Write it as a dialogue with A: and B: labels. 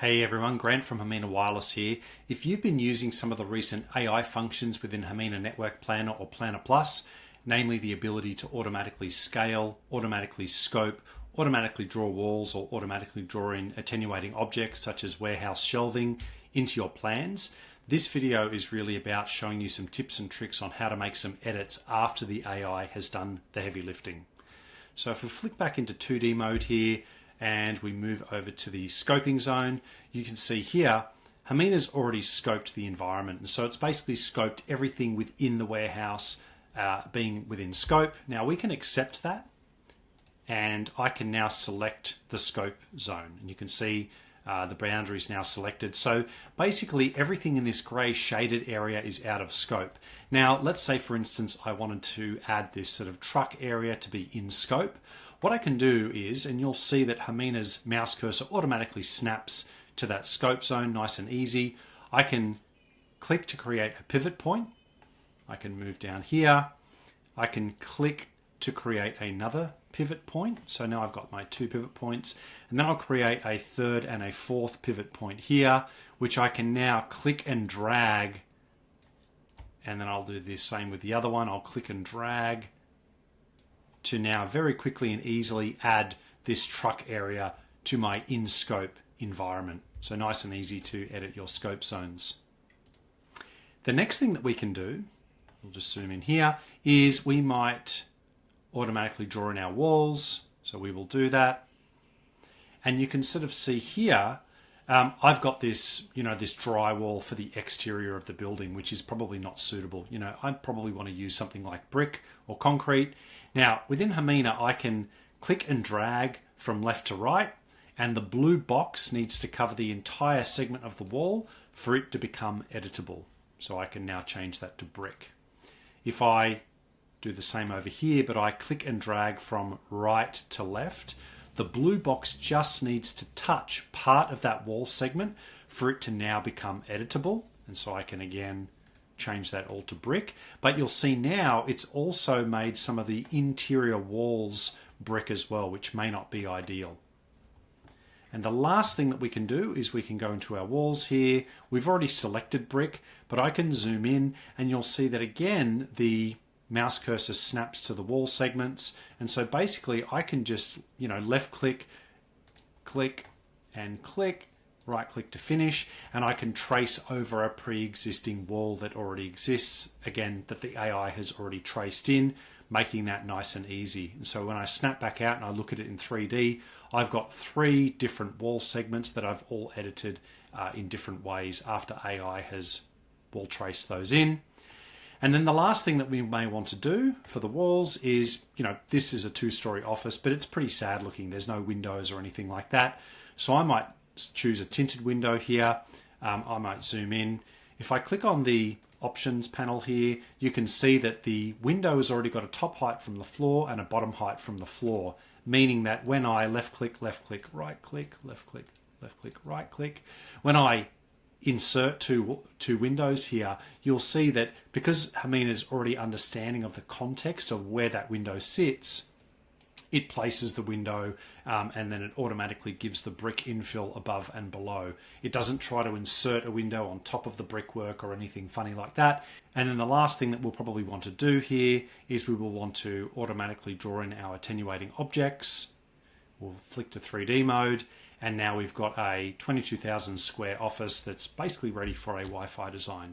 A: Hey everyone, Grant from Hamina Wireless here. If you've been using some of the recent AI functions within Hamina Network Planner or Planner Plus, namely the ability to automatically scale, automatically scope, automatically draw walls, or automatically draw in attenuating objects such as warehouse shelving into your plans, this video is really about showing you some tips and tricks on how to make some edits after the AI has done the heavy lifting. So if we flick back into 2D mode here, and we move over to the scoping zone, you can see here, Hamina's already scoped the environment. And so it's basically scoped everything within the warehouse being within scope. Now we can accept that, and I can now select the scope zone. And you can see the boundary is now selected. So basically everything in this gray shaded area is out of scope. Now let's say for instance I wanted to add this sort of truck area to be in scope. What I can do is, and you'll see that Hamina's mouse cursor automatically snaps to that scope zone, nice and easy. I can click to create a pivot point. I can move down here. I can click to create another pivot point. So now I've got my 2 pivot points, and then I'll create a 3rd and a 4th pivot point here, which I can now click and drag. And then I'll do the same with the other one. I'll click and drag to now very quickly and easily add this truck area to my in-scope environment. So nice and easy to edit your scope zones. The next thing that we can do, we'll just zoom in here, is we might automatically draw in our walls. So we will do that. And you can sort of see here, I've got this, this drywall for the exterior of the building, which is probably not suitable. I probably want to use something like brick or concrete. Now, within Hamina, I can click and drag from left to right, and the blue box needs to cover the entire segment of the wall for it to become editable. So I can now change that to brick. If I do the same over here, but I click and drag from right to left, the blue box just needs to touch part of that wall segment for it to now become editable. And so I can again change that all to brick. But you'll see now it's also made some of the interior walls brick as well, which may not be ideal. And the last thing that we can do is we can go into our walls here. We've already selected brick, but I can zoom in and you'll see that again, the mouse cursor snaps to the wall segments. And so basically I can just, left click, click and click, right click to finish, and I can trace over a pre-existing wall that already exists, again, that the AI has already traced in, making that nice and easy. And so when I snap back out and I look at it in 3D, I've got 3 different wall segments that I've all edited in different ways after AI has wall traced those in. And then the last thing that we may want to do for the walls is, this is a 2-story office, but it's pretty sad looking. There's no windows or anything like that. So I might choose a tinted window here. I might zoom in. If I click on the options panel here, you can see that the window has already got a top height from the floor and a bottom height from the floor, meaning that when I left click, right click, left click, right click, when I insert two windows here, you'll see that because Hamina's already understanding of the context of where that window sits, it places the window and then it automatically gives the brick infill above and below. It doesn't try to insert a window on top of the brickwork or anything funny like that. And then the last thing that we'll probably want to do here is we will want to automatically draw in our attenuating objects. We'll flick to 3D mode, and now we've got a 22,000 square office that's basically ready for a Wi-Fi design.